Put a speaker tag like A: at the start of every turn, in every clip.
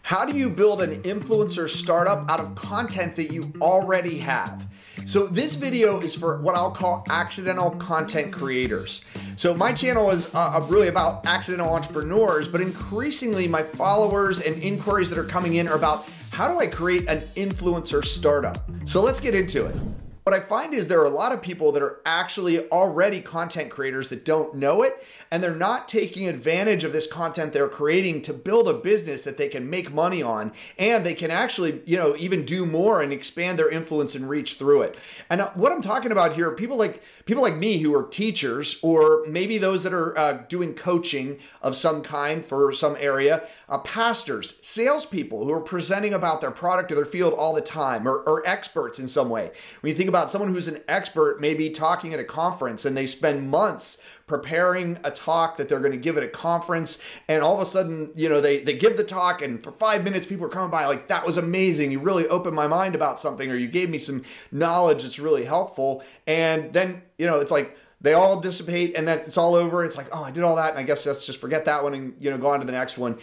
A: How do you build an influencer startup out of content that you already have? So this video is for what I'll call accidental content creators. So my channel is really about accidental entrepreneurs, but increasingly my followers and inquiries that are coming in are about how do I create an influencer startup? So let's get into it. What I find is there are a lot of people that are actually already content creators that don't know it, and they're not taking advantage of this content they're creating to build a business that they can make money on, and they can actually, even do more and expand their influence and reach through it. And what I'm talking about here are people like me who are teachers, or maybe those that are doing coaching of some kind for some area, pastors, salespeople who are presenting about their product or their field all the time, or experts in some way. When you think about someone who's an expert, maybe talking at a conference, and they spend months preparing a talk that they're going to give at a conference, and all of a sudden, they give the talk, and for 5 minutes, people are coming by like, that was amazing. You really opened my mind about something, or you gave me some knowledge that's really helpful. And then, it's like, they all dissipate and then it's all over. It's like, oh, I did all that, and I guess let's just forget that one and go on to the next one.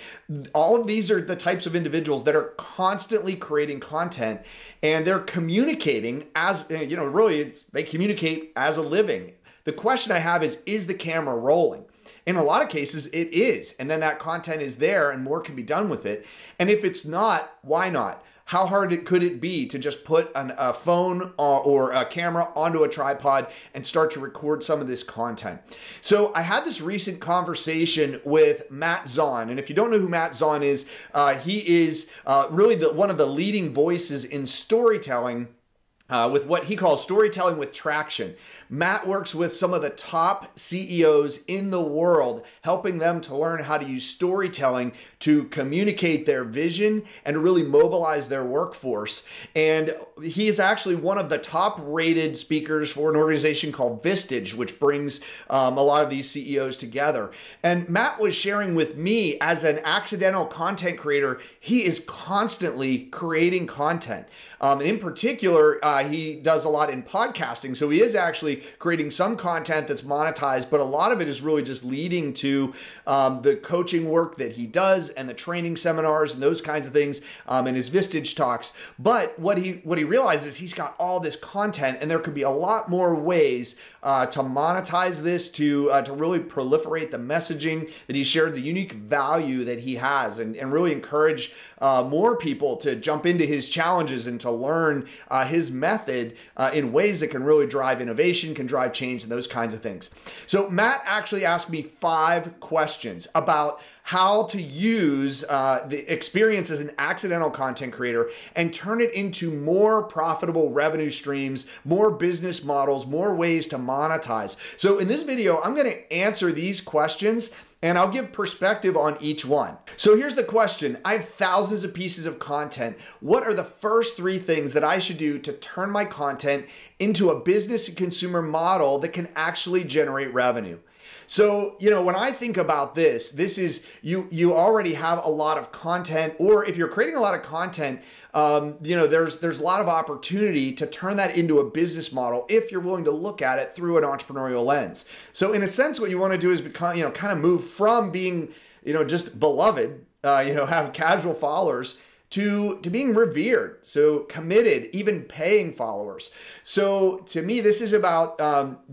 A: All of these are the types of individuals that are constantly creating content, and they're communicating as, really they communicate as a living. The question I have is the camera rolling? In a lot of cases, it is. And then that content is there and more can be done with it. And if it's not, why not? How hard could it be to just put a phone or a camera onto a tripod and start to record some of this content? So I had this recent conversation with Matt Zahn. And if you don't know who Matt Zahn is, he is really one of the leading voices in storytelling with what he calls storytelling with traction. Matt works with some of the top CEOs in the world, helping them to learn how to use storytelling to communicate their vision and to really mobilize their workforce. And he is actually one of the top rated speakers for an organization called Vistage, which brings a lot of these CEOs together. And Matt was sharing with me, as an accidental content creator, he is constantly creating content. And in particular, he does a lot in podcasting. So he is actually creating some content that's monetized, but a lot of it is really just leading to the coaching work that he does and the training seminars and those kinds of things, and his Vistage talks. But what he realizes, he's got all this content, and there could be a lot more ways to monetize this, to really proliferate the messaging that he shared, the unique value that he has, and really encourage more people to jump into his challenges and to learn his method in ways that can really drive innovation, can drive change, and those kinds of things. So Matt actually asked me 5 questions about how to use the experience as an accidental content creator and turn it into more profitable revenue streams, more business models, more ways to monetize. So in this video, I'm going to answer these questions, and I'll give perspective on each one. So here's the question. I have thousands of pieces of content. What are the first 3 things that I should do to turn my content into a business and consumer model that can actually generate revenue? So, when I think about this is you already have a lot of content, or if you're creating a lot of content, there's a lot of opportunity to turn that into a business model if you're willing to look at it through an entrepreneurial lens. So in a sense, what you want to do is become, kind of move from being, just beloved, have casual followers, to being revered, so committed, even paying followers. So to me, this is about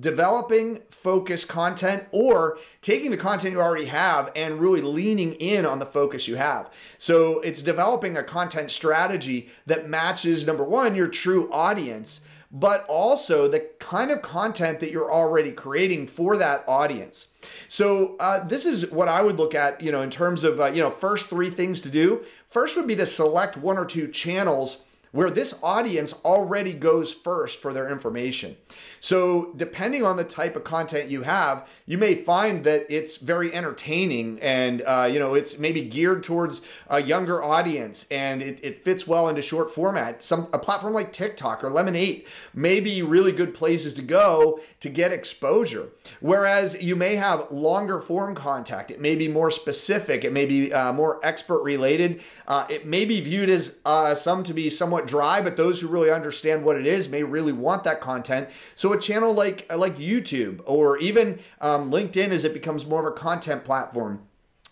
A: developing focused content, or taking the content you already have and really leaning in on the focus you have. So it's developing a content strategy that matches, number one, your true audience, but also the kind of content that you're already creating for that audience. So this is what I would look at, in terms of, first 3 things to do. First would be to select 1 or 2 channels where this audience already goes first for their information. So depending on the type of content you have, you may find that it's very entertaining, and it's maybe geared towards a younger audience, and it fits well into short format. A platform like TikTok or Lemonade may be really good places to go to get exposure. Whereas you may have longer form content. It may be more specific. It may be more expert related. It may be viewed as some to be somewhat dry, but those who really understand what it is may really want that content. So a channel like YouTube, or even LinkedIn, as it becomes more of a content platform,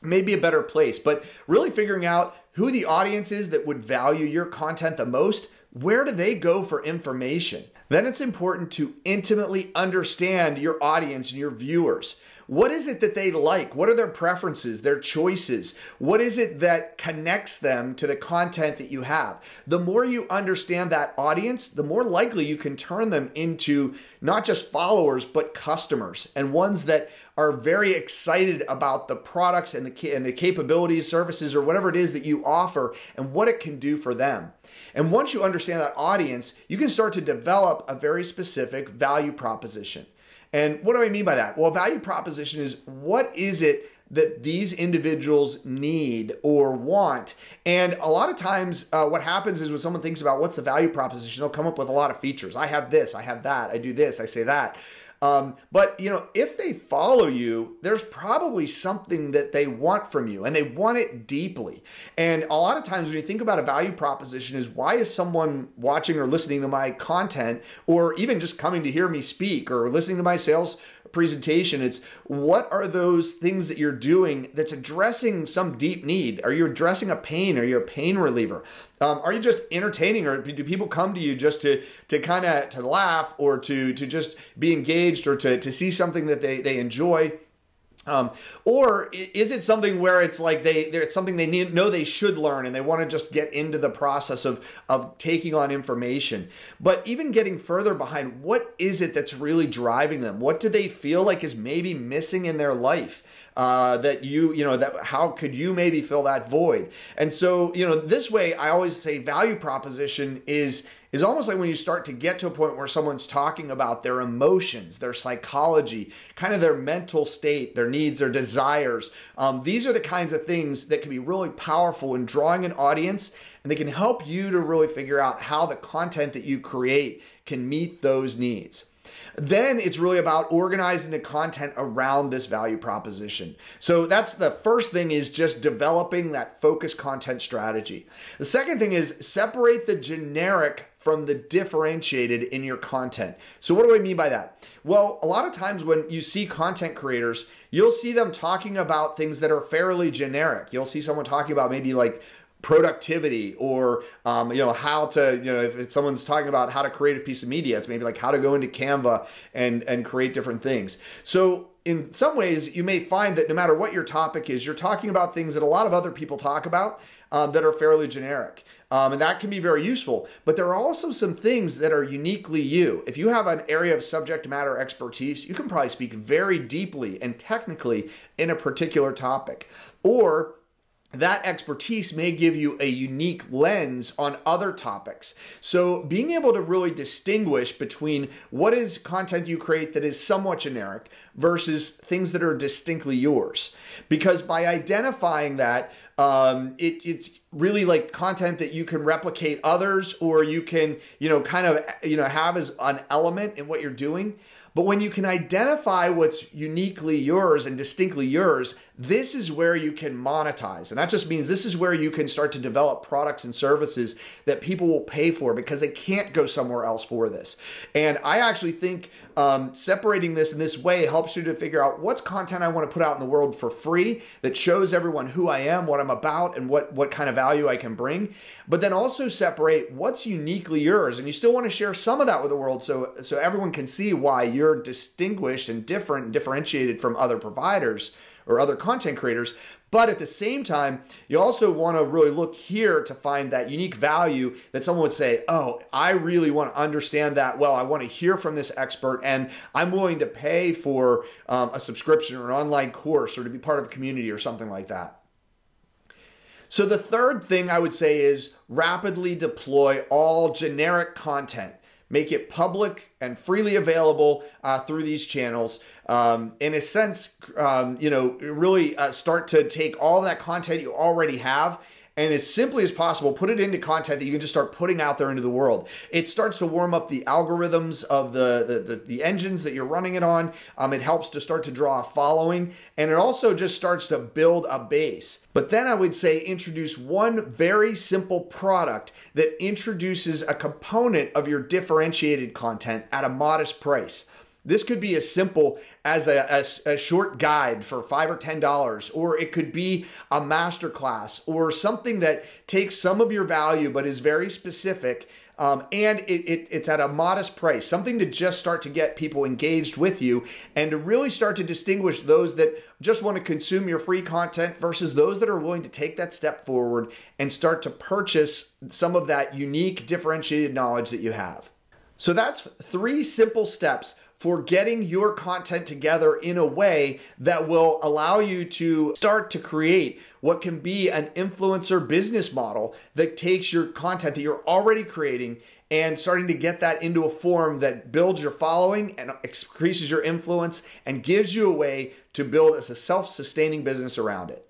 A: may be a better place. But really figuring out who the audience is that would value your content the most, where do they go for information? Then it's important to intimately understand your audience and your viewers. What is it that they like? What are their preferences, their choices? What is it that connects them to the content that you have? The more you understand that audience, the more likely you can turn them into not just followers, but customers, and ones that are very excited about the products and the capabilities, services, or whatever it is that you offer and what it can do for them. And once you understand that audience, you can start to develop a very specific value proposition. And what do I mean by that? Well, a value proposition is, what is it that these individuals need or want? And a lot of times what happens is when someone thinks about what's the value proposition, they'll come up with a lot of features. I have this, I have that, I do this, I say that. But if they follow you, there's probably something that they want from you, and they want it deeply. And a lot of times when you think about a value proposition is, why is someone watching or listening to my content, or even just coming to hear me speak or listening to my sales presentation? It's, what are those things that you're doing that's addressing some deep need? Are you addressing a pain? Are you a pain reliever? Are you just entertaining, or do people come to you just to kind of to laugh, or to just be engaged, or to see something that they enjoy? Or is it something where it's like it's something they know they should learn, and they want to just get into the process of taking on information? But even getting further behind, what is it that's really driving them? What do they feel like is maybe missing in their life? That how could you maybe fill that void? And so, this way, I always say value proposition is almost like when you start to get to a point where someone's talking about their emotions, their psychology, kind of their mental state, their needs, their desires. These are the kinds of things that can be really powerful in drawing an audience, and they can help you to really figure out how the content that you create can meet those needs. Then it's really about organizing the content around this value proposition. So that's the first thing, is just developing that focused content strategy. The second thing is separate the generic from the differentiated in your content. So what do I mean by that? Well, a lot of times when you see content creators, you'll see them talking about things that are fairly generic. You'll see someone talking about maybe like productivity, or how to, if someone's talking about how to create a piece of media, it's maybe like how to go into Canva and create different things. So in some ways, you may find that no matter what your topic is, you're talking about things that a lot of other people talk about that are fairly generic. And that can be very useful. But there are also some things that are uniquely you. If you have an area of subject matter expertise, you can probably speak very deeply and technically in a particular topic. Or that expertise may give you a unique lens on other topics. So being able to really distinguish between what is content you create that is somewhat generic versus things that are distinctly yours. Because by identifying that, it's really like content that you can replicate others, or you can, have as an element in what you're doing. But when you can identify what's uniquely yours and distinctly yours, this is where you can monetize. And that just means this is where you can start to develop products and services that people will pay for, because they can't go somewhere else for this. And I actually think separating this in this way helps you to figure out what's content I want to put out in the world for free that shows everyone who I am, what I'm about, and what kind of value I can bring. But then also separate what's uniquely yours. And you still want to share some of that with the world so everyone can see why you're distinguished and different and differentiated from other providers or other content creators. But at the same time, you also want to really look here to find that unique value that someone would say, oh, I really want to understand that well. I want to hear from this expert, and I'm willing to pay for a subscription or an online course, or to be part of a community or something like that. So the third thing I would say is rapidly deploy all generic content. Make it public and freely available through these channels. In a sense, really start to take all that content you already have, and as simply as possible, put it into content that you can just start putting out there into the world. It starts to warm up the algorithms of the engines that you're running it on. It helps to start to draw a following, and it also just starts to build a base. But then I would say introduce one very simple product that introduces a component of your differentiated content at a modest price. This could be as simple as a short guide for $5 or $10, or it could be a masterclass or something that takes some of your value but is very specific, and it's at a modest price, something to just start to get people engaged with you and to really start to distinguish those that just want to consume your free content versus those that are willing to take that step forward and start to purchase some of that unique, differentiated knowledge that you have. So that's 3 simple steps for getting your content together in a way that will allow you to start to create what can be an influencer business model that takes your content that you're already creating and starting to get that into a form that builds your following and increases your influence and gives you a way to build a self-sustaining business around it.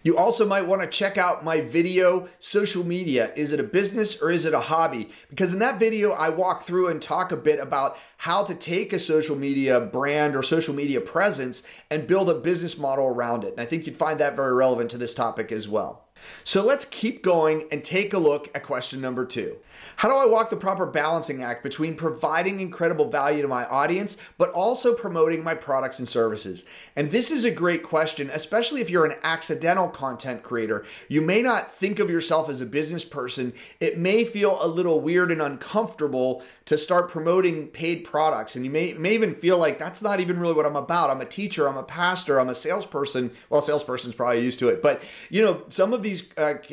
A: You also might want to check out my video, Social Media. Is it a business or is it a hobby? Because in that video, I walk through and talk a bit about how to take a social media brand or social media presence and build a business model around it. And I think you'd find that very relevant to this topic as well. So let's keep going and take a look at question number 2. How do I walk the proper balancing act between providing incredible value to my audience, but also promoting my products and services? And this is a great question, especially if you're an accidental content creator. You may not think of yourself as a business person. It may feel a little weird and uncomfortable to start promoting paid products. And you may even feel like that's not even really what I'm about. I'm a teacher, I'm a pastor, I'm a salesperson. Well, salesperson's probably used to it. But you know, some of these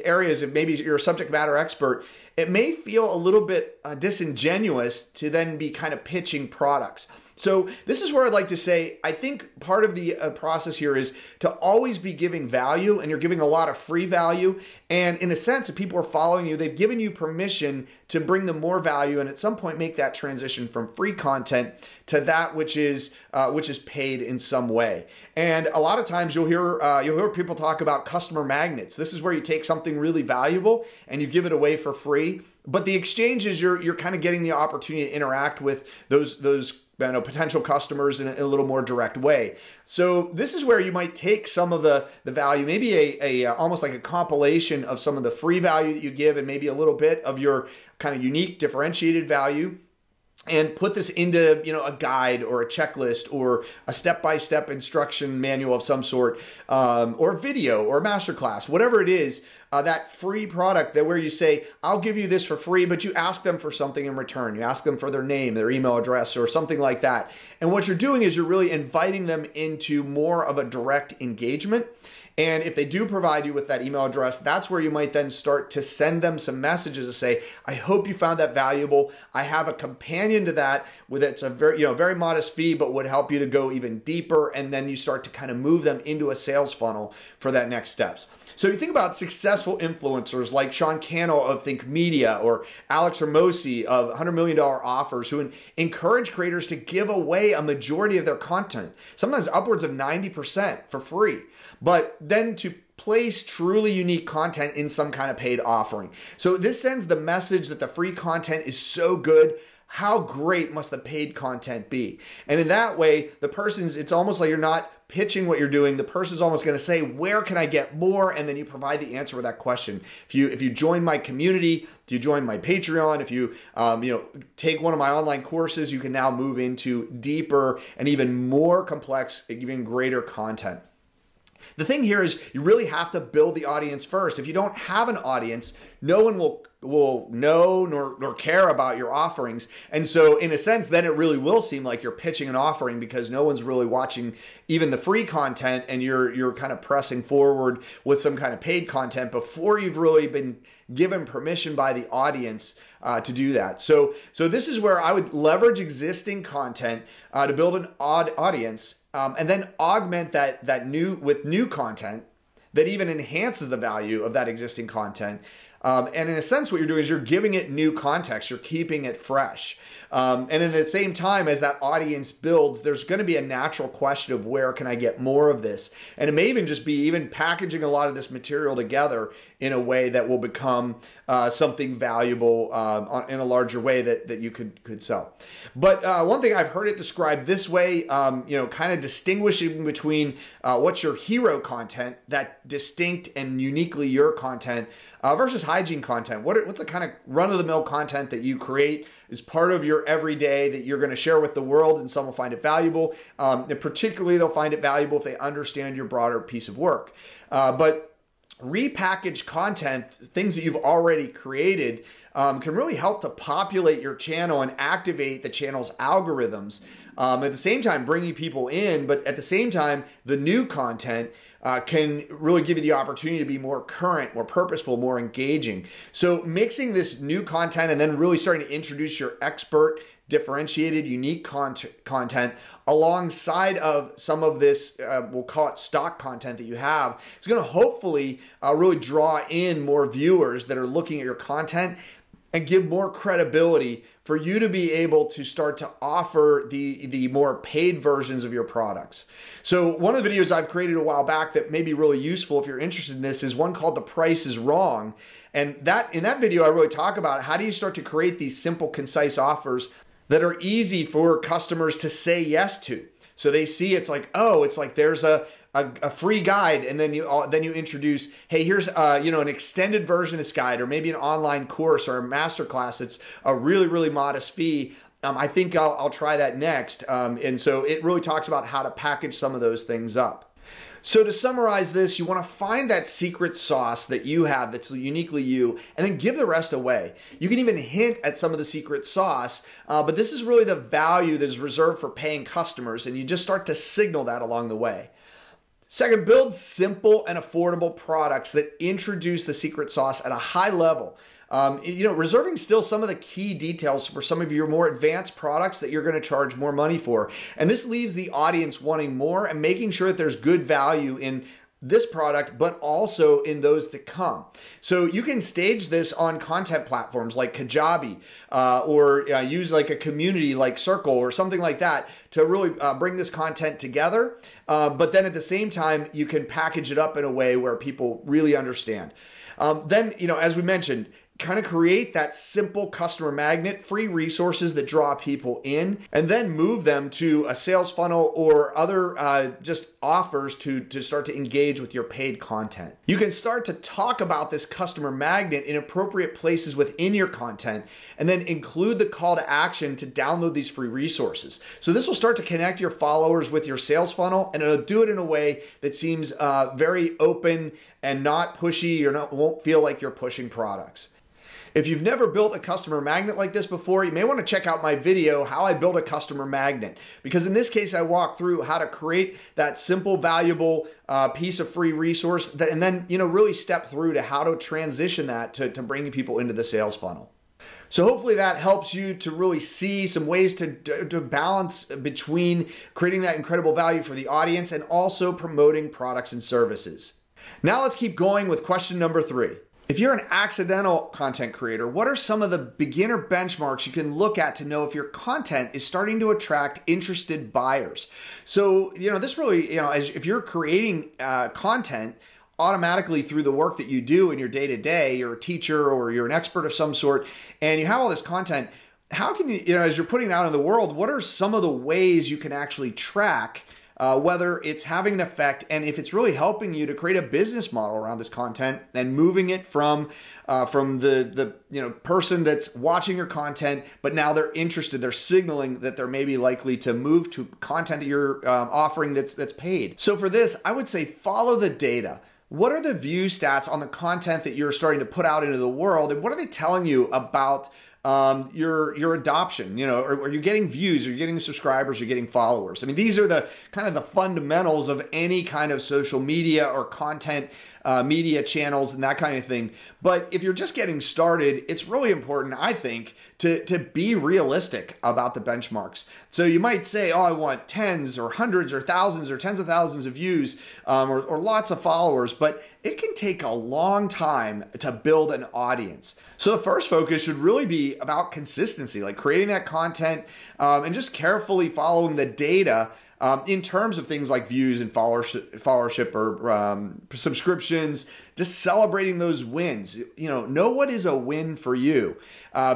A: areas, if maybe you're a subject matter expert, it may feel a little bit disingenuous to then be kind of pitching products. So this is where I'd like to say, I think part of the process here is to always be giving value, and you're giving a lot of free value. And in a sense, if people are following you, they've given you permission to bring them more value, and at some point make that transition from free content to that which is paid in some way. And a lot of times you'll hear people talk about customer magnets. This is where you take something really valuable and you give it away for free. But the exchange is you're kind of getting the opportunity to interact with those potential customers in a little more direct way. So this is where you might take some of the value, maybe a almost like a compilation of some of the free value that you give and maybe a little bit of your kind of unique differentiated value, and put this into a guide or a checklist or a step-by-step instruction manual of some sort, or a video or a masterclass, whatever it is, that free product that where you say, I'll give you this for free, but you ask them for something in return. You ask them for their name, their email address, or something like that. And what you're doing is you're really inviting them into more of a direct engagement. And if they do provide you with that email address, that's where you might then start to send them some messages to say, I hope you found that valuable. I have a companion to that with it's a very modest fee, but would help you to go even deeper. And then you start to kind of move them into a sales funnel for that next steps. So you think about successful influencers like Sean Cannell of Think Media or Alex Hermosi of $100 Million Offers, who encourage creators to give away a majority of their content, sometimes upwards of 90% for free, but then to place truly unique content in some kind of paid offering. So this sends the message that the free content is so good. How great must the paid content be? And in that way, it's almost like you're not pitching what you're doing. The person's almost going to say, where can I get more? And then you provide the answer with that question. If you join my community, if you join my Patreon, if you take one of my online courses, you can now move into deeper and even more complex, even greater content. The thing here is you really have to build the audience first. If you don't have an audience, no one will know nor care about your offerings. And so in a sense, then it really will seem like you're pitching an offering because no one's really watching even the free content, and you're kind of pressing forward with some kind of paid content before you've really been given permission by the audience to do that. So this is where I would leverage existing content to build an audience, and then augment that with new content that even enhances the value of that existing content. And in a sense, what you're doing is you're giving it new context. You're keeping it fresh. And at the same time, as that audience builds, there's going to be a natural question of where can I get more of this? And it may even just be even packaging a lot of this material together in a way that will become something valuable in a larger way that you could sell. But one thing I've heard it described this way, kind of distinguishing between what's your hero content, that distinct and uniquely your content, versus hygiene content? What's the kind of run-of-the-mill content that you create is part of your everyday that you're going to share with the world, and some will find it valuable. And particularly, they'll find it valuable if they understand your broader piece of work. But repackaged content, things that you've already created, can really help to populate your channel and activate the channel's algorithms. At the same time, bringing people in, but at the same time, the new content can really give you the opportunity to be more current, more purposeful, more engaging. So mixing this new content and then really starting to introduce your expert, differentiated, unique content alongside of some of this, we'll call it stock content that you have, it's going to hopefully really draw in more viewers that are looking at your content and give more credibility for you to be able to start to offer the more paid versions of your products. So one of the videos I've created a while back that may be really useful if you're interested in this is one called The Price is Wrong. And in that video, I really talk about how do you start to create these simple, concise offers that are easy for customers to say yes to. So they see it's like, oh, it's like there's a free guide, and then you introduce, hey, here's an extended version of this guide, or maybe an online course or a masterclass. It's a really, really modest fee. I think I'll try that next. And so it really talks about how to package some of those things up. So to summarize this, you want to find that secret sauce that you have that's uniquely you, and then give the rest away. You can even hint at some of the secret sauce, but this is really the value that is reserved for paying customers, and you just start to signal that along the way. Second, build simple and affordable products that introduce the secret sauce at a high level. Reserving still some of the key details for some of your more advanced products that you're going to charge more money for. And this leaves the audience wanting more and making sure that there's good value in this product, but also in those to come. So you can stage this on content platforms like Kajabi, or use like a community like Circle or something like that to really bring this content together. But then at the same time, you can package it up in a way where people really understand. Then, as we mentioned, kind of create that simple customer magnet, free resources that draw people in, and then move them to a sales funnel or other just offers to start to engage with your paid content. You can start to talk about this customer magnet in appropriate places within your content, and then include the call to action to download these free resources. So this will start to connect your followers with your sales funnel, and it'll do it in a way that seems very open and not pushy, or won't feel like you're pushing products. If you've never built a customer magnet like this before, you may want to check out my video, How I Built a Customer Magnet. Because in this case, I walk through how to create that simple, valuable piece of free resource, and then really step through to how to transition that to bringing people into the sales funnel. So hopefully that helps you to really see some ways to balance between creating that incredible value for the audience and also promoting products and services. Now let's keep going with question number 3. If you're an accidental content creator, what are some of the beginner benchmarks you can look at to know if your content is starting to attract interested buyers? So, this really, if you're creating content automatically through the work that you do in your day-to-day, you're a teacher or you're an expert of some sort, and you have all this content, how can you, as you're putting it out in the world, what are some of the ways you can actually track whether it's having an effect and if it's really helping you to create a business model around this content and moving it from the person that's watching your content, but now they're interested, they're signaling that they're maybe likely to move to content that you're offering that's paid. So for this, I would say follow the data. What are the view stats on the content that you're starting to put out into the world, and what are they telling you about your adoption? Are you getting views, are you getting subscribers, are you getting followers? I mean, these are the kind of the fundamentals of any kind of social media or content media channels and that kind of thing. But if you're just getting started, it's really important, I think, to be realistic about the benchmarks. So you might say, oh, I want tens or hundreds or thousands or tens of thousands of views or lots of followers, but it can take a long time to build an audience. So the first focus should really be about consistency, like creating that content and just carefully following the data in terms of things like views and followership or subscriptions, just celebrating those wins. Know what is a win for you,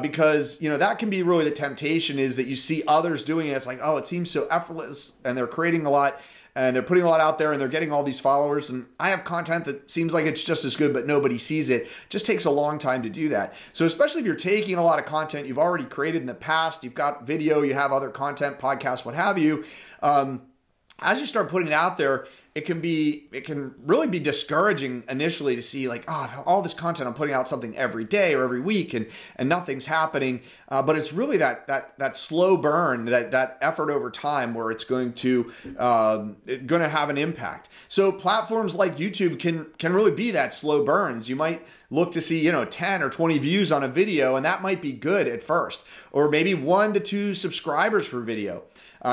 A: because that can be really the temptation, is that you see others doing it. It's like, oh, it seems so effortless and they're creating a lot. and they're putting a lot out there and they're getting all these followers. And I have content that seems like it's just as good, but nobody sees it. It just takes a long time to do that. So especially if you're taking a lot of content you've already created in the past, you've got video, you have other content, podcasts, what have you, as you start putting it out there, it can really be discouraging initially to see like, oh, all this content, I'm putting out something every day or every week and nothing's happening. But it's really that slow burn, that effort over time where it's going to have an impact. So platforms like YouTube can really be that slow burns. You might look to see, 10 or 20 views on a video, and that might be good at first, or maybe 1 to 2 subscribers per video.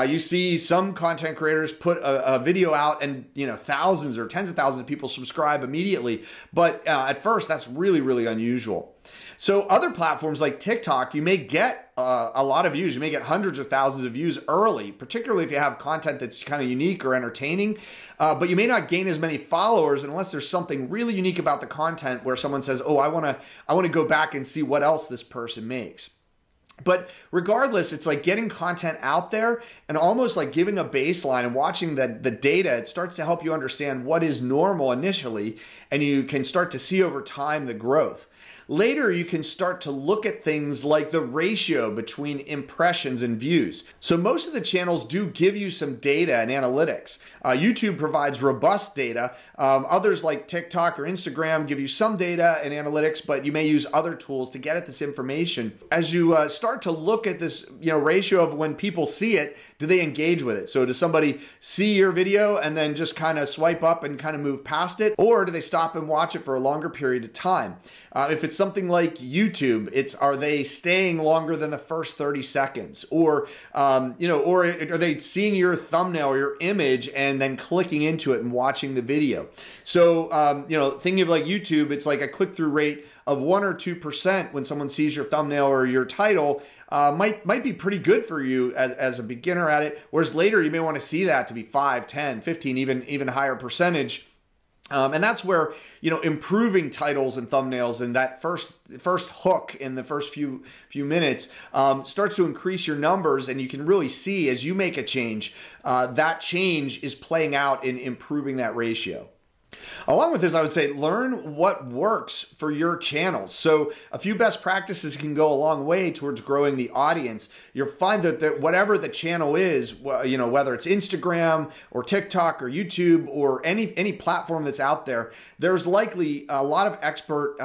A: You see some content creators put a video out and thousands or tens of thousands of people subscribe immediately. But at first, that's really, really unusual. So other platforms like TikTok, you may get a lot of views. You may get hundreds of thousands of views early, particularly if you have content that's kind of unique or entertaining. But you may not gain as many followers unless there's something really unique about the content where someone says, oh, I want to go back and see what else this person makes. But regardless, it's like getting content out there and almost like giving a baseline and watching the data. It starts to help you understand what is normal initially, and you can start to see over time the growth. Later, you can start to look at things like the ratio between impressions and views. So most of the channels do give you some data and analytics. YouTube provides robust data. Others like TikTok or Instagram give you some data and analytics, but you may use other tools to get at this information. As you start to look at this ratio of when people see it, do they engage with it? So does somebody see your video and then just kind of swipe up and kind of move past it? Or do they stop and watch it for a longer period of time? If it's something like YouTube, are they staying longer than the first 30 seconds? Or, or are they seeing your thumbnail or your image and then clicking into it and watching the video? So, thinking of like YouTube, it's like a click-through rate of 1 or 2% when someone sees your thumbnail or your title. Might be pretty good for you as a beginner at it. Whereas later you may want to see that to be 5, 10, 15, even higher percentage. And that's where, improving titles and thumbnails and that first hook in the first few minutes starts to increase your numbers, and you can really see as you make a change, that change is playing out in improving that ratio. Along with this, I would say learn what works for your channels. So a few best practices can go a long way towards growing the audience. You'll find that whatever the channel is, whether it's Instagram or TikTok or YouTube or any platform that's out there, there's likely a lot of expert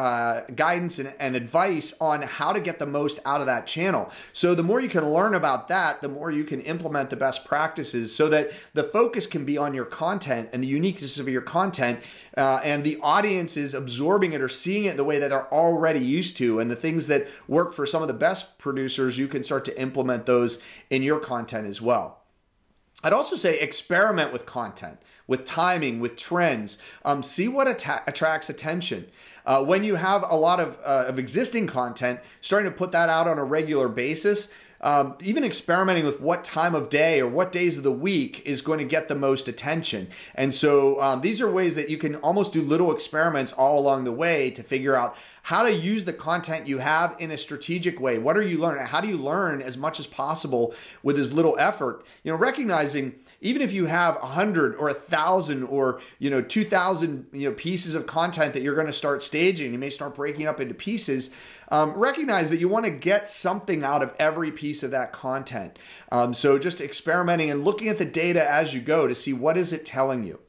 A: guidance and advice on how to get the most out of that channel. So the more you can learn about that, the more you can implement the best practices so that the focus can be on your content and the uniqueness of your content, and the audience is absorbing it or seeing it the way that they're already used to. And the things that work for some of the best producers, you can start to implement those in your content as well. I'd also say experiment with content, with timing, with trends. See what attracts attention. When you have a lot of existing content, starting to put that out on a regular basis, even experimenting with what time of day or what days of the week is going to get the most attention. And so these are ways that you can almost do little experiments all along the way to figure out how to use the content you have in a strategic way. What are you learning? How do you learn as much as possible with as little effort? Recognizing even if you have 100 or 1,000 or 2,000 pieces of content that you're going to start staging, you may start breaking up into pieces. Recognize that you want to get something out of every piece of that content. So just experimenting and looking at the data as you go to see what is it telling you.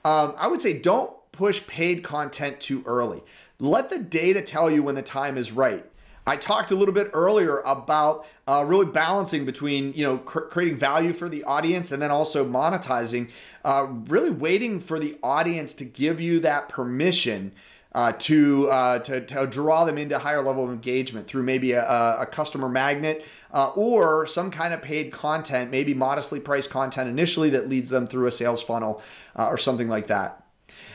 A: I would say don't push paid content too early. Let the data tell you when the time is right. I talked a little bit earlier about really balancing between creating value for the audience and then also monetizing. Really waiting for the audience to give you that permission to draw them into a higher level of engagement through maybe a customer magnet or some kind of paid content, maybe modestly priced content initially that leads them through a sales funnel or something like that.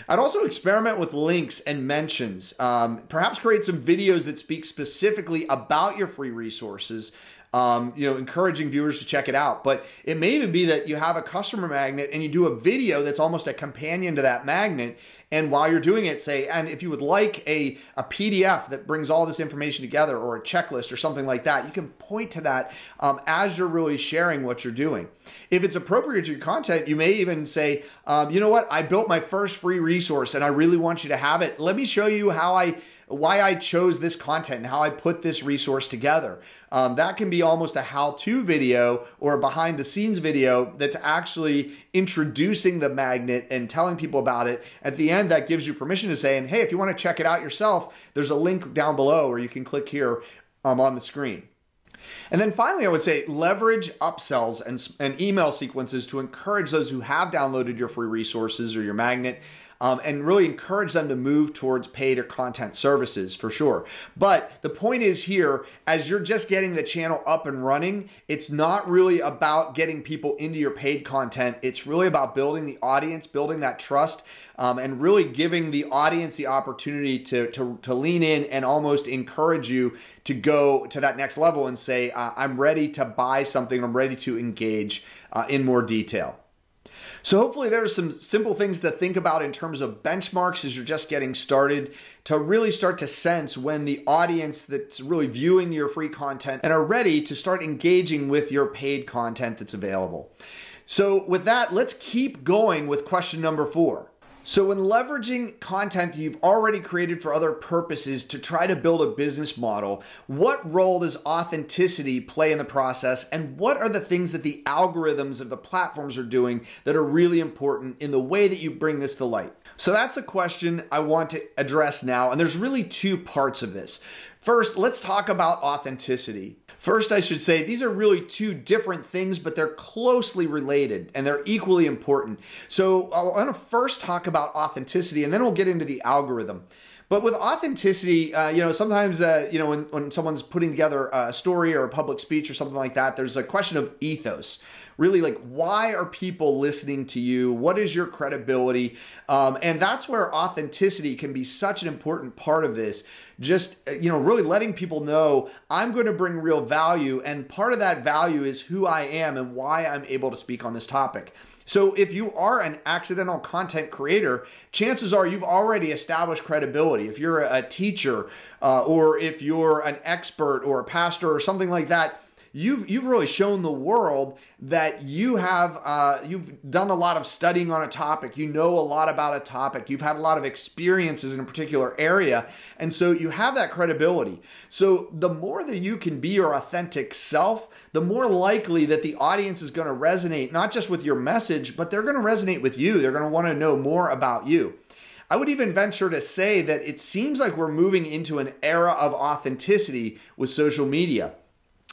A: I'd also experiment with links and mentions. Perhaps create some videos that speak specifically about your free resources encouraging viewers to check it out. But it may even be that you have a customer magnet and you do a video that's almost a companion to that magnet. And while you're doing it, say, and if you would like a PDF that brings all this information together, or a checklist or something like that, you can point to that as you're really sharing what you're doing. If it's appropriate to your content, you may even say, you know what, I built my first free resource and I really want you to have it. Let me show you why I chose this content and how I put this resource together. That can be almost a how-to video or a behind-the-scenes video that's actually introducing the magnet and telling people about it. At the end, that gives you permission to say, and hey, if you want to check it out yourself, there's a link down below where you can click here on the screen. And then finally, I would say leverage upsells and email sequences to encourage those who have downloaded your free resources or your magnet, and really encourage them to move towards paid or content services for sure. But the point is here, as you're just getting the channel up and running, it's not really about getting people into your paid content. It's really about building the audience, building that trust, and really giving the audience the opportunity to lean in and almost encourage you to go to that next level and say, I'm ready to buy something, I'm ready to engage in more detail. So hopefully there's some simple things to think about in terms of benchmarks as you're just getting started, to really start to sense when the audience that's really viewing your free content and are ready to start engaging with your paid content that's available. So with that, let's keep going with question number 4. So when leveraging content that you've already created for other purposes to try to build a business model, what role does authenticity play in the process? And what are the things that the algorithms of the platforms are doing that are really important in the way that you bring this to light? So that's the question I want to address now. And there's really 2 parts of this. First, let's talk about authenticity. First, I should say these are really 2 different things, but they're closely related and they're equally important. So I want to first talk about authenticity and then we'll get into the algorithm. But with authenticity, sometimes, when someone's putting together a story or a public speech or something like that, there's a question of ethos. Really, like, why are people listening to you? What is your credibility? And that's where authenticity can be such an important part of this. Just, really letting people know I'm going to bring real value. And part of that value is who I am and why I'm able to speak on this topic. So if you are an accidental content creator, chances are you've already established credibility. If you're a teacher or if you're an expert or a pastor or something like that, you've really shown the world that you've done a lot of studying on a topic. You know a lot about a topic. You've had a lot of experiences in a particular area. And so you have that credibility. So the more that you can be your authentic self, the more likely that the audience is going to resonate, not just with your message, but they're going to resonate with you. They're going to want to know more about you. I would even venture to say that it seems like we're moving into an era of authenticity with social media.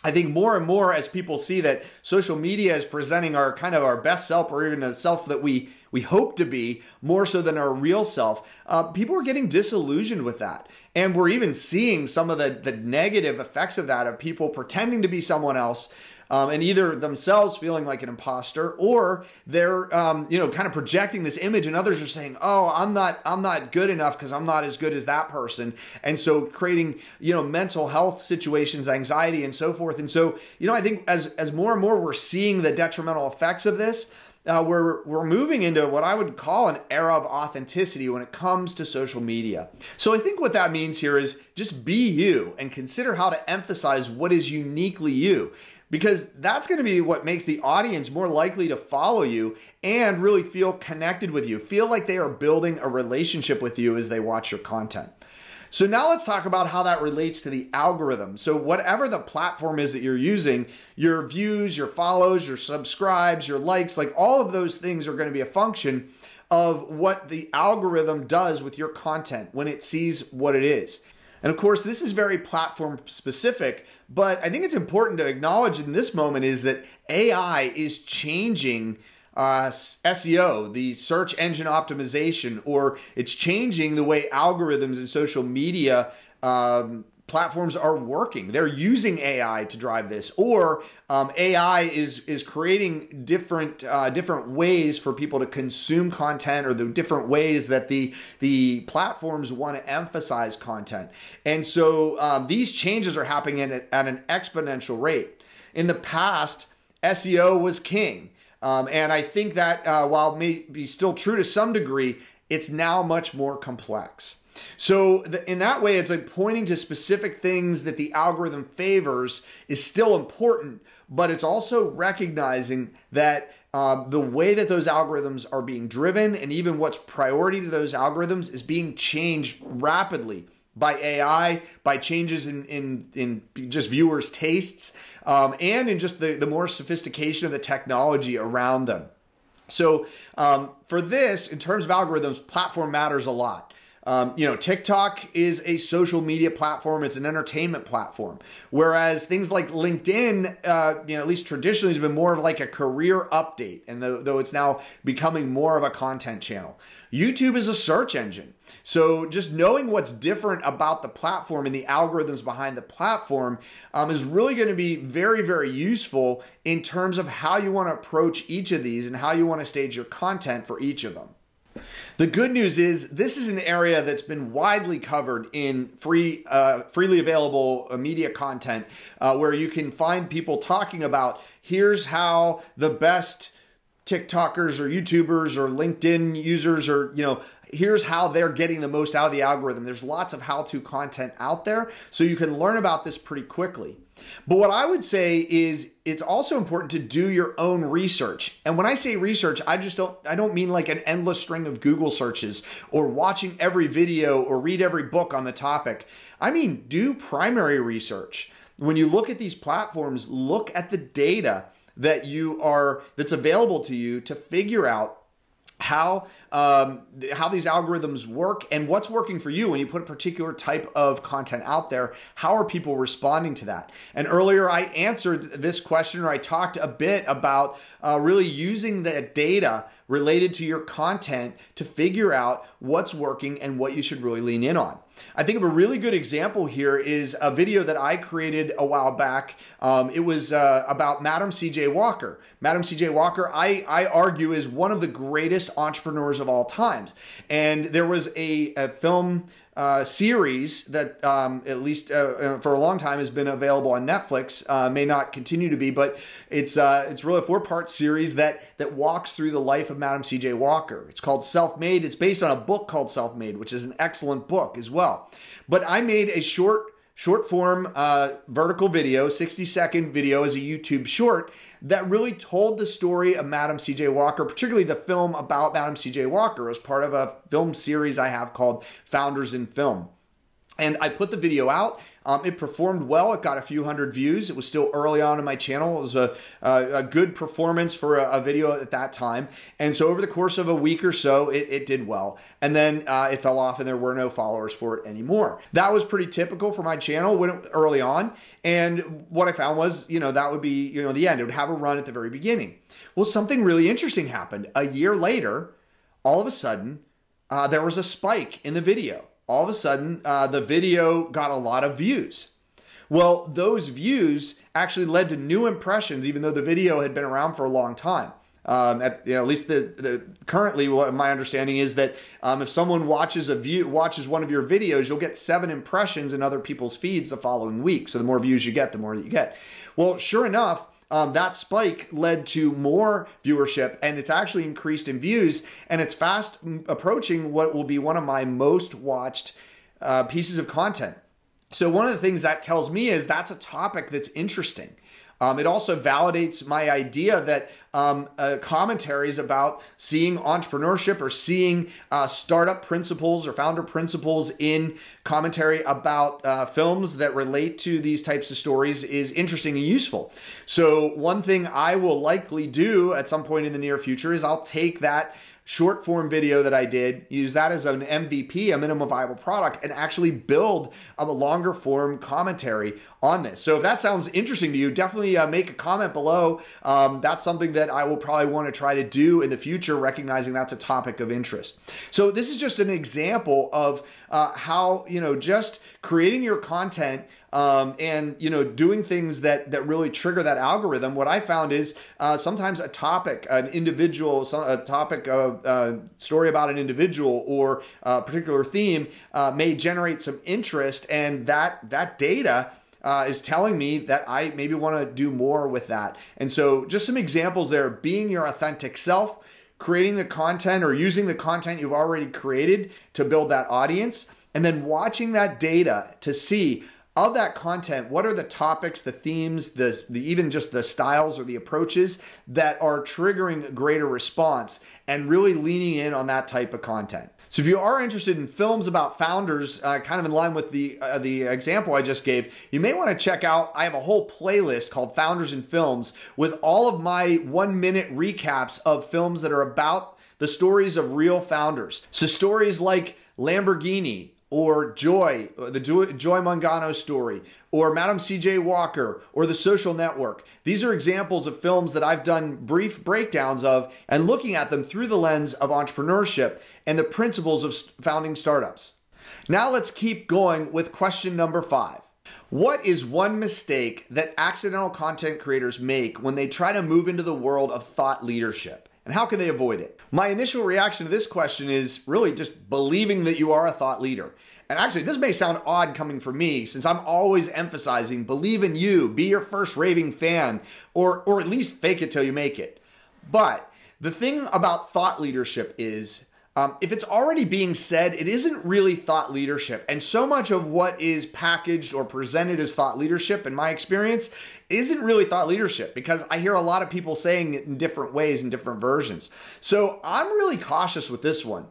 A: I think more and more as people see that social media is presenting our best self, or even the self that we hope to be, more so than our real self, people are getting disillusioned with that. And we're even seeing some of the negative effects of that, of people pretending to be someone else, and either themselves feeling like an imposter, or they're kind of projecting this image, and others are saying, "Oh, I'm not good enough because I'm not as good as that person," and so creating mental health situations, anxiety, and so forth. And so I think as more and more we're seeing the detrimental effects of this, we're moving into what I would call an era of authenticity when it comes to social media. So I think what that means here is just be you and consider how to emphasize what is uniquely you, because that's going to be what makes the audience more likely to follow you and really feel connected with you, feel like they are building a relationship with you as they watch your content. So now let's talk about how that relates to the algorithm. So whatever the platform is that you're using, your views, your follows, your subscribes, your likes, like all of those things are going to be a function of what the algorithm does with your content when it sees what it is. And of course, this is very platform specific, but I think it's important to acknowledge in this moment is that AI is changing SEO, the search engine optimization, or it's changing the way algorithms and social media platforms are working. They're using AI to drive this, or AI is creating different ways for people to consume content, or the different ways that the platforms want to emphasize content. And so these changes are happening at an exponential rate. in the past, SEO was king. And I think that while it may be still true to some degree, it's now much more complex. So in that way, it's like pointing to specific things that the algorithm favors is still important, but it's also recognizing that the way that those algorithms are being driven and even what's priority to those algorithms is being changed rapidly by AI, by changes in just viewers' tastes, and in just the more sophistication of the technology around them. So for this, in terms of algorithms, platform matters a lot. TikTok is a social media platform. It's an entertainment platform. Whereas things like LinkedIn, at least traditionally has been more of like a career update. And though it's now becoming more of a content channel. YouTube is a search engine. So just knowing what's different about the platform and the algorithms behind the platform is really going to be very, very useful in terms of how you want to approach each of these and how you want to stage your content for each of them. The good news is this is an area that's been widely covered in freely available media content where you can find people talking about here's how the best TikTokers or YouTubers or LinkedIn users or, here's how they're getting the most out of the algorithm. There's lots of how-to content out there, so you can learn about this pretty quickly. But what I would say is it's also important to do your own research. And when I say research, I don't mean like an endless string of Google searches or watching every video or read every book on the topic. I mean, do primary research. When you look at these platforms, look at the data that's available to you to figure out how these algorithms work and what's working for you when you put a particular type of content out there. How are people responding to that? And earlier I answered this question, or I talked a bit about really using the data related to your content to figure out what's working and what you should really lean in on. I think of a really good example here is a video that I created a while back. It was about Madam C.J. Walker. Madam C.J. Walker, I argue, is one of the greatest entrepreneurs of all times. And there was a film series that at least for a long time has been available on Netflix, may not continue to be, but it's really a 4-part series that walks through the life of Madam C.J. Walker. It's called Self-Made. It's based on a book called Self-Made, which is an excellent book as well. But I made a short form vertical video, 60-second video as a YouTube short that really told the story of Madam C.J. Walker, particularly the film about Madam C.J. Walker as part of a film series I have called Founders in Film. And I put the video out. It performed well. It got a few hundred views. It was still early on in my channel. It was a good performance for a video at that time. And so over the course of a week or so, it did well. And then it fell off and there were no followers for it anymore. That was pretty typical for my channel early on. And what I found was, that would be, the end. It would have a run at the very beginning. Well, something really interesting happened. A year later, all of a sudden, there was a spike in the video. All of a sudden, the video got a lot of views. Well, those views actually led to new impressions, even though the video had been around for a long time. At least currently, what my understanding is that if someone watches one of your videos, you'll get 7 impressions in other people's feeds the following week. So the more views you get, the more that you get. Well, sure enough, that spike led to more viewership, and it's actually increased in views, and it's fast approaching what will be one of my most watched pieces of content. So one of the things that tells me is that's a topic that's interesting. It also validates my idea that commentaries about seeing entrepreneurship or seeing startup principles or founder principles in commentary about films that relate to these types of stories is interesting and useful. So one thing I will likely do at some point in the near future is I'll take that short form video that I did, use that as an MVP, a minimum viable product, and actually build a longer form commentary on this. So if that sounds interesting to you, definitely make a comment below. That's something that I will probably want to try to do in the future, recognizing that's a topic of interest. So this is just an example of how, just creating your content and doing things that really trigger that algorithm. What I found is sometimes a topic, an individual, a topic of story about an individual or a particular theme may generate some interest, and that data is telling me that I maybe want to do more with that. And so just some examples there: being your authentic self, creating the content or using the content you've already created to build that audience, and then watching that data to see of that content, what are the topics, the themes, the even just the styles or the approaches that are triggering greater response, and really leaning in on that type of content. So if you are interested in films about founders, kind of in line with the example I just gave, you may want to check out, I have a whole playlist called Founders in Films with all of my 1-minute recaps of films that are about the stories of real founders. So stories like Lamborghini, or Joy, the Joy Mangano story, or Madam C.J. Walker, or The Social Network. These are examples of films that I've done brief breakdowns of and looking at them through the lens of entrepreneurship and the principles of founding startups. Now let's keep going with question number 5. What is one mistake that accidental content creators make when they try to move into the world of thought leadership? And how can they avoid it? My initial reaction to this question is really just believing that you are a thought leader. And actually, this may sound odd coming from me, since I'm always emphasizing believe in you, be your first raving fan, or at least fake it till you make it. But the thing about thought leadership is, if it's already being said, it isn't really thought leadership. And so much of what is packaged or presented as thought leadership, in my experience, isn't really thought leadership, because I hear a lot of people saying it in different ways, in different versions. So I'm really cautious with this one.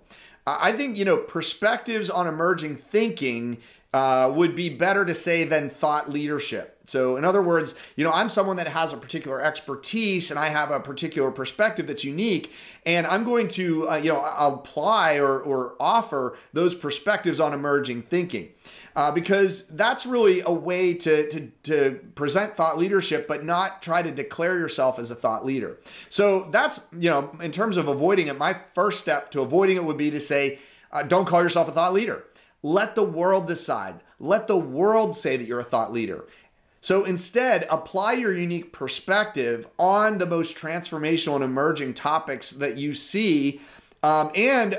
A: I think, perspectives on emerging thinking would be better to say than thought leadership. So in other words, I'm someone that has a particular expertise and I have a particular perspective that's unique, and I'm going to, apply or offer those perspectives on emerging thinking. Because that's really a way to present thought leadership, but not try to declare yourself as a thought leader. So that's, in terms of avoiding it, my first step to avoiding it would be to say, don't call yourself a thought leader. Let the world decide. Let the world say that you're a thought leader. So instead, apply your unique perspective on the most transformational and emerging topics that you see, and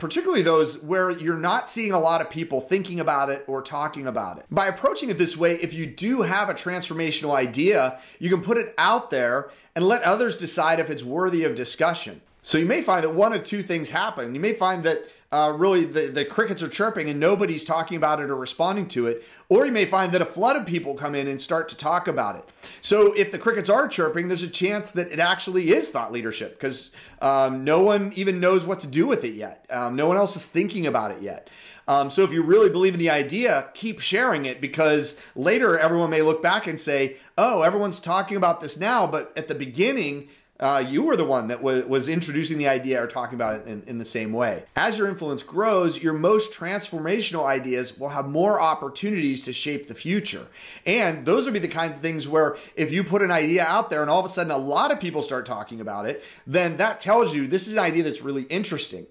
A: particularly those where you're not seeing a lot of people thinking about it or talking about it. By approaching it this way, if you do have a transformational idea, you can put it out there and let others decide if it's worthy of discussion. So you may find that one of two things happen. You may find that really the crickets are chirping and nobody's talking about it or responding to it. Or you may find that a flood of people come in and start to talk about it. So if the crickets are chirping, there's a chance that it actually is thought leadership, because no one even knows what to do with it yet. No one else is thinking about it yet. So if you really believe in the idea, keep sharing it, because later everyone may look back and say, oh, everyone's talking about this now, but at the beginning, you were the one that was introducing the idea or talking about it in the same way. As your influence grows, your most transformational ideas will have more opportunities to shape the future. And those would be the kind of things where if you put an idea out there and all of a sudden a lot of people start talking about it, then that tells you this is an idea that's really interesting.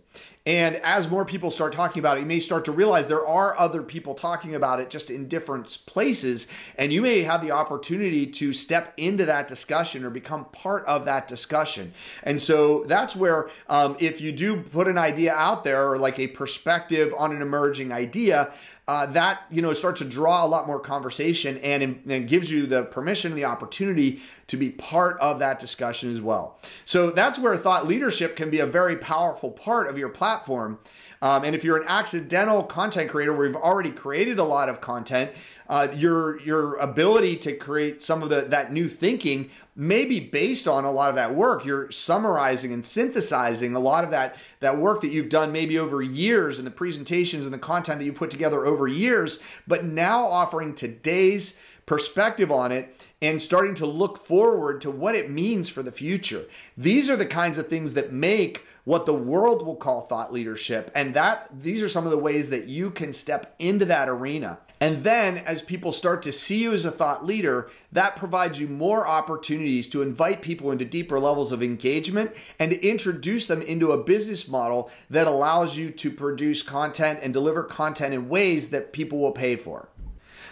A: And as more people start talking about it, you may start to realize there are other people talking about it just in different places, and you may have the opportunity to step into that discussion or become part of that discussion. And so that's where if you do put an idea out there, or like a perspective on an emerging idea, that starts to draw a lot more conversation and gives you the permission and the opportunity to be part of that discussion as well. So that's where thought leadership can be a very powerful part of your platform. And if you're an accidental content creator where you've already created a lot of content, your ability to create some of that new thinking may be based on a lot of that work. You're summarizing and synthesizing a lot of that work that you've done maybe over years, and the presentations and the content that you put together over years, but now offering today's perspective on it and starting to look forward to what it means for the future. These are the kinds of things that make what the world will call thought leadership, and these are some of the ways that you can step into that arena. And then as people start to see you as a thought leader, that provides you more opportunities to invite people into deeper levels of engagement and to introduce them into a business model that allows you to produce content and deliver content in ways that people will pay for.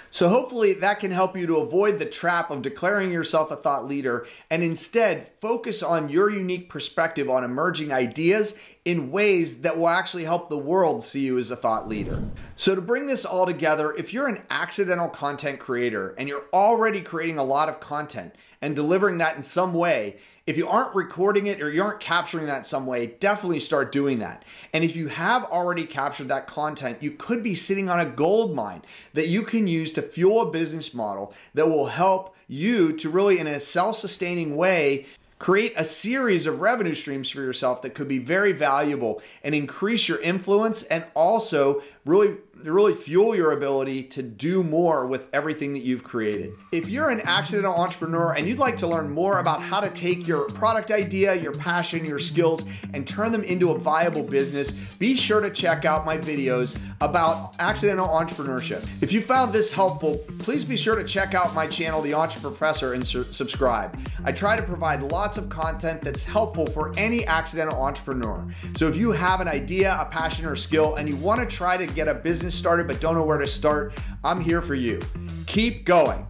A: So hopefully that can help you to avoid the trap of declaring yourself a thought leader and instead focus on your unique perspective on emerging ideas, in ways that will actually help the world see you as a thought leader. So to bring this all together, if you're an accidental content creator and you're already creating a lot of content and delivering that in some way, if you aren't recording it or you aren't capturing that in some way, definitely start doing that. And if you have already captured that content, you could be sitting on a gold mine that you can use to fuel a business model that will help you to really, in a self-sustaining way, create a series of revenue streams for yourself that could be very valuable and increase your influence and also really fuel your ability to do more with everything that you've created. If you're an accidental entrepreneur and you'd like to learn more about how to take your product idea, your passion, your skills, and turn them into a viable business, be sure to check out my videos about accidental entrepreneurship. If you found this helpful, please be sure to check out my channel, The Entrepreneurprofessor, and subscribe. I try to provide lots of content that's helpful for any accidental entrepreneur. So if you have an idea, a passion, or skill, and you want to try to get a business started but don't know where to start, I'm here for you. Keep going.